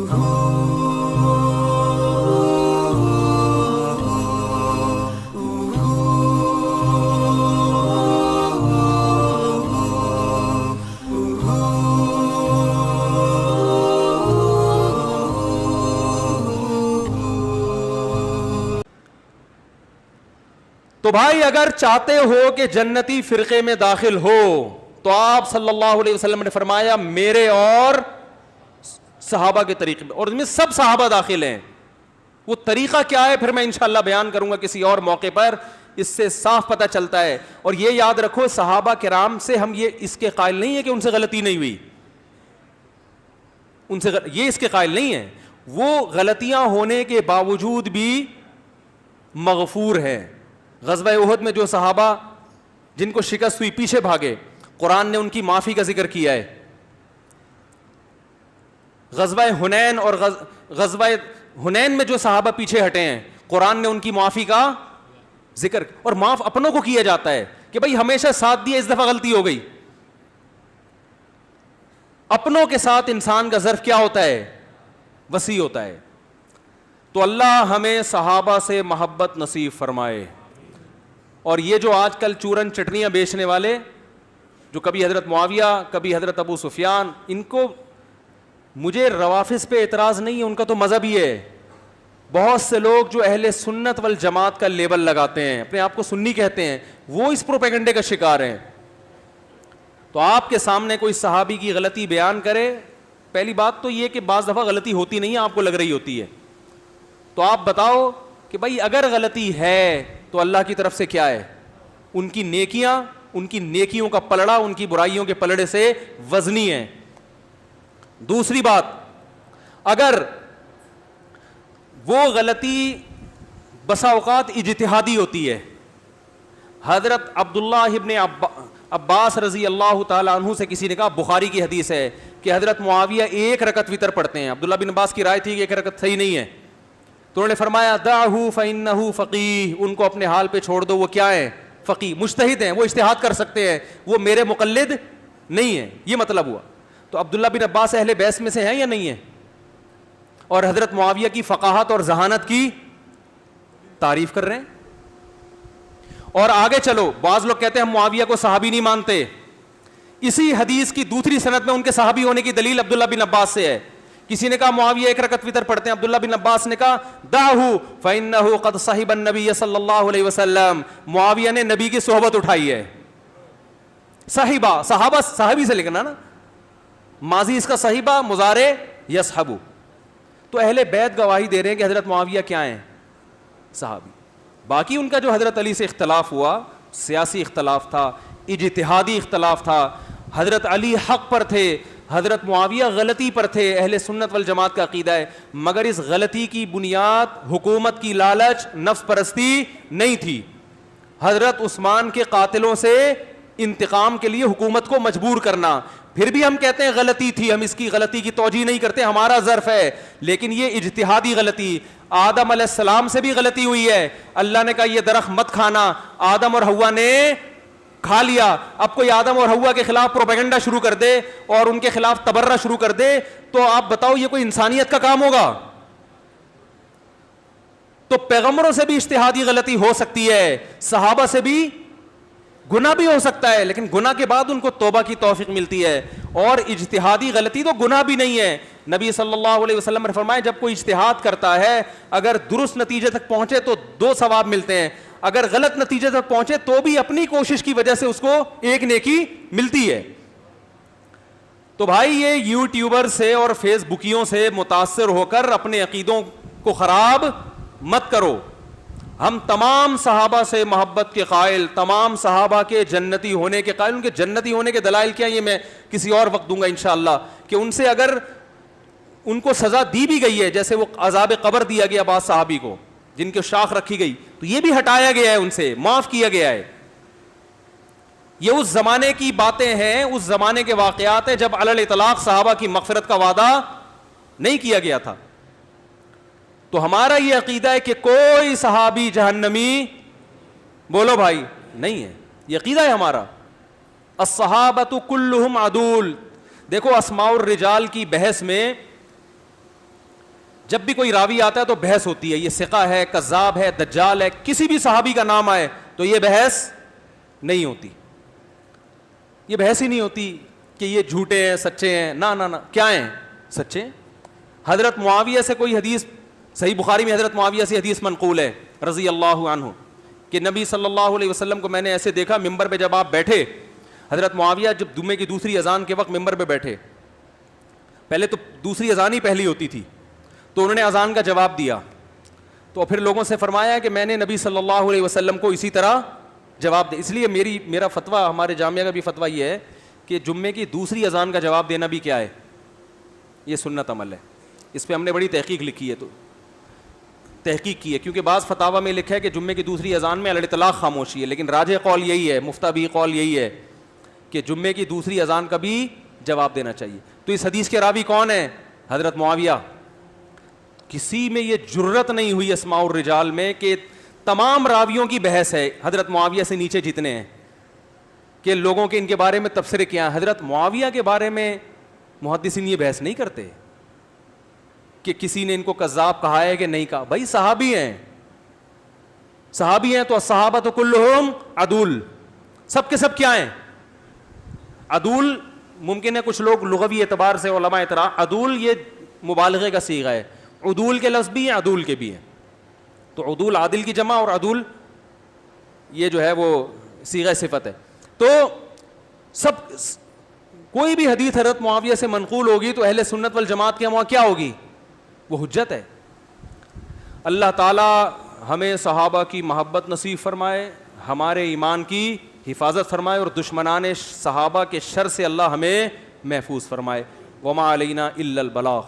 تو بھائی اگر چاہتے ہو کہ جنتی فرقے میں داخل ہو تو آپ صلی اللہ علیہ وسلم نے فرمایا میرے اور صحابہ کے طریقے میں، اور اس میں سب صحابہ داخل ہیں. وہ طریقہ کیا ہے پھر میں انشاءاللہ بیان کروں گا کسی اور موقع پر، اس سے صاف پتہ چلتا ہے. اور یہ یاد رکھو صحابہ کرام سے ہم یہ اس کے قائل نہیں ہے کہ ان سے غلطی نہیں ہوئی، ان سے یہ اس کے قائل نہیں ہے، وہ غلطیاں ہونے کے باوجود بھی مغفور ہیں. غزوہ احد میں جو صحابہ جن کو شکست ہوئی پیچھے بھاگے، قرآن نے ان کی معافی کا ذکر کیا ہے. غزوہ حنین اور غزوہ حنین میں جو صحابہ پیچھے ہٹے ہیں، قرآن نے ان کی معافی کا ذکر، اور معاف اپنوں کو کیا جاتا ہے کہ بھائی ہمیشہ ساتھ دیا، اس دفعہ غلطی ہو گئی. اپنوں کے ساتھ انسان کا ظرف کیا ہوتا ہے؟ وسیع ہوتا ہے. تو اللہ ہمیں صحابہ سے محبت نصیب فرمائے. اور یہ جو آج کل چورن چٹنیاں بیچنے والے، جو کبھی حضرت معاویہ کبھی حضرت ابو سفیان، ان کو مجھے روافض پہ اعتراض نہیں ہے، ان کا تو مذہب ہی ہے. بہت سے لوگ جو اہل سنت والجماعت کا لیبل لگاتے ہیں، اپنے آپ کو سنی کہتے ہیں، وہ اس پروپیگنڈے کا شکار ہیں. تو آپ کے سامنے کوئی صحابی کی غلطی بیان کرے، پہلی بات تو یہ کہ بعض دفعہ غلطی ہوتی نہیں ہے، آپ کو لگ رہی ہوتی ہے، تو آپ بتاؤ کہ بھائی اگر غلطی ہے تو اللہ کی طرف سے کیا ہے؟ ان کی نیکیاں، ان کی نیکیوں کا پلڑا ان کی برائیوں کے پلڑے سے وزنی ہے. دوسری بات، اگر وہ غلطی بسا اوقات اجتہادی ہوتی ہے، حضرت عبداللہ ابن عباس رضی اللہ تعالیٰ عنہ سے کسی نے کہا، بخاری کی حدیث ہے کہ حضرت معاویہ 1 رکعت وتر پڑھتے ہیں. عبداللہ بن عباس کی رائے تھی کہ 1 رکعت صحیح نہیں ہے، تو انہوں نے فرمایا دعہ فإنہ فقیہ، ان کو اپنے حال پہ چھوڑ دو، وہ کیا ہے؟ فقیہ، مجتہد ہیں، وہ اجتہاد کر سکتے ہیں، وہ میرے مقلد نہیں ہیں. یہ مطلب ہوا. تو عبداللہ بن عباس اہل بیت میں سے ہیں یا نہیں ہیں؟ اور حضرت معاویہ کی فقاہت اور ذہانت کی تعریف کر رہے ہیں. اور آگے چلو، بعض لوگ کہتے ہیں ہم معاویہ کو صحابی نہیں مانتے. اسی حدیث کی دوسری سند میں ان کے صحابی ہونے کی دلیل عبداللہ بن عباس سے ہے. کسی نے کہا معاویہ 1 رکعت وتر پڑھتے ہیں، عبداللہ بن عباس نے کہا دعہ فإنہ قد صحب النبی صلی اللہ علیہ وسلم، معاویہ نے نبی کی صحبت اٹھائی ہے. صحیبہ، صحابہ صحابی سے لکھنا نا، ماضی اس کا صحیبہ، مضارع یصحبو. تو اہل بیت گواہی دے رہے ہیں کہ حضرت معاویہ کیا ہیں؟ صحابی. باقی ان کا جو حضرت علی سے اختلاف ہوا، سیاسی اختلاف تھا، اجتہادی اختلاف تھا. حضرت علی حق پر تھے، حضرت معاویہ غلطی پر تھے، اہل سنت والجماعت کا عقیدہ ہے. مگر اس غلطی کی بنیاد حکومت کی لالچ، نفس پرستی نہیں تھی. حضرت عثمان کے قاتلوں سے انتقام کے لیے حکومت کو مجبور کرنا. پھر بھی ہم کہتے ہیں غلطی تھی، ہم اس کی غلطی کی توجیہ نہیں کرتے، ہمارا ظرف ہے. لیکن یہ اجتہادی غلطی، آدم علیہ السلام سے بھی غلطی ہوئی ہے. اللہ نے کہا یہ درخت مت کھانا، آدم اور حوا نے کھا لیا. اب کوئی آدم اور حوا کے خلاف پروپیگنڈا شروع کر دے اور ان کے خلاف تبرہ شروع کر دے، تو آپ بتاؤ یہ کوئی انسانیت کا کام ہوگا؟ تو پیغمبروں سے بھی اجتہادی غلطی ہو سکتی ہے، صحابہ سے بھی گناہ بھی ہو سکتا ہے، لیکن گناہ کے بعد ان کو توبہ کی توفیق ملتی ہے. اور اجتہادی غلطی تو گناہ بھی نہیں ہے. نبی صلی اللہ علیہ وسلم نے فرمایا جب کوئی اجتہاد کرتا ہے، اگر درست نتیجے تک پہنچے تو 2 ثواب ملتے ہیں، اگر غلط نتیجے تک پہنچے تو بھی اپنی کوشش کی وجہ سے اس کو 1 نیکی ملتی ہے. تو بھائی یہ یوٹیوبر سے اور فیس بکیوں سے متاثر ہو کر اپنے عقیدوں کو خراب مت کرو. ہم تمام صحابہ سے محبت کے قائل، تمام صحابہ کے جنتی ہونے کے قائل. ان کے جنتی ہونے کے دلائل کیا، یہ میں کسی اور وقت دوں گا انشاءاللہ. کہ ان سے اگر ان کو سزا دی بھی گئی ہے، جیسے وہ عذاب قبر دیا گیا بعض صحابی کو جن کی شاخ رکھی گئی، تو یہ بھی ہٹایا گیا ہے، ان سے معاف کیا گیا ہے. یہ اس زمانے کی باتیں ہیں، اس زمانے کے واقعات ہیں جب علی الاطلاق صحابہ کی مغفرت کا وعدہ نہیں کیا گیا تھا. تو ہمارا یہ عقیدہ ہے کہ کوئی صحابی جہنمی، بولو بھائی، نہیں ہے. یہ عقیدہ ہے ہمارا. الصحابۃ کلہم عدول. دیکھو اسماء الرجال کی بحث میں جب بھی کوئی راوی آتا ہے تو بحث ہوتی ہے, یہ ثقہ ہے, کذاب ہے, دجال ہے, کسی بھی صحابی کا نام آئے تو یہ بحث نہیں ہوتی, یہ بحث ہی نہیں ہوتی کہ یہ جھوٹے ہیں سچے ہیں, نہ کیا ہیں, سچے ہیں. حضرت معاویہ سے کوئی حدیث, صحیح بخاری میں حضرت معاویہ سے حدیث منقول ہے رضی اللہ عنہ کہ نبی صلی اللہ علیہ وسلم کو میں نے ایسے دیکھا, ممبر پہ جب آپ بیٹھے, حضرت معاویہ جب جمعے کی دوسری اذان کے وقت ممبر پہ بیٹھے, پہلے تو دوسری اذان ہی پہلی ہوتی تھی, تو انہوں نے اذان کا جواب دیا, تو پھر لوگوں سے فرمایا کہ میں نے نبی صلی اللہ علیہ وسلم کو اسی طرح جواب دیا. اس لیے میرا فتویٰ, ہمارے جامعہ کا بھی فتویٰ یہ ہے کہ جمعے کی دوسری اذان کا جواب دینا بھی کیا ہے, یہ سنت عمل ہے. اس پہ ہم نے بڑی تحقیق لکھی ہے, تو تحقیق کی ہے, کیونکہ بعض فتاویٰ میں لکھا ہے کہ جمعے کی دوسری اذان میں علی الاطلاق خاموشی ہے, لیکن راجح قول یہی ہے, مفتابی قول یہی ہے کہ جمعے کی دوسری اذان کا بھی جواب دینا چاہیے. تو اس حدیث کے راوی کون ہیں؟ حضرت معاویہ. کسی میں یہ جرت نہیں ہوئی اسماء الرجال میں کہ تمام راویوں کی بحث ہے حضرت معاویہ سے نیچے جتنے ہیں, کہ لوگوں کے ان کے بارے میں تبصرے کیا ہیں. حضرت معاویہ کے بارے میں محدثین یہ بحث نہیں کرتے کہ کسی نے ان کو کذاب کہا ہے کہ نہیں کہا. بھائی صحابی ہیں, صحابی ہیں تو الصحابہ تو کلہم عدول, سب کے سب کیا ہیں, عدول. ممکن ہے کچھ لوگ لغوی اعتبار سے علماء اعتراض, عدول یہ مبالغے کا صیغہ ہے, عدول کے لفظ بھی ہیں عدول کے بھی ہیں, تو عدول عادل کی جمع اور عدول یہ جو ہے وہ صیغہ صفت ہے. تو سب کوئی بھی حدیث حضرت معاویہ سے منقول ہوگی تو اہل سنت والجماعت کے وہاں کیا ہوگی, وہ حجت ہے. اللہ تعالی ہمیں صحابہ کی محبت نصیب فرمائے, ہمارے ایمان کی حفاظت فرمائے, اور دشمنان صحابہ کے شر سے اللہ ہمیں محفوظ فرمائے. وما علینا الا البلاغ.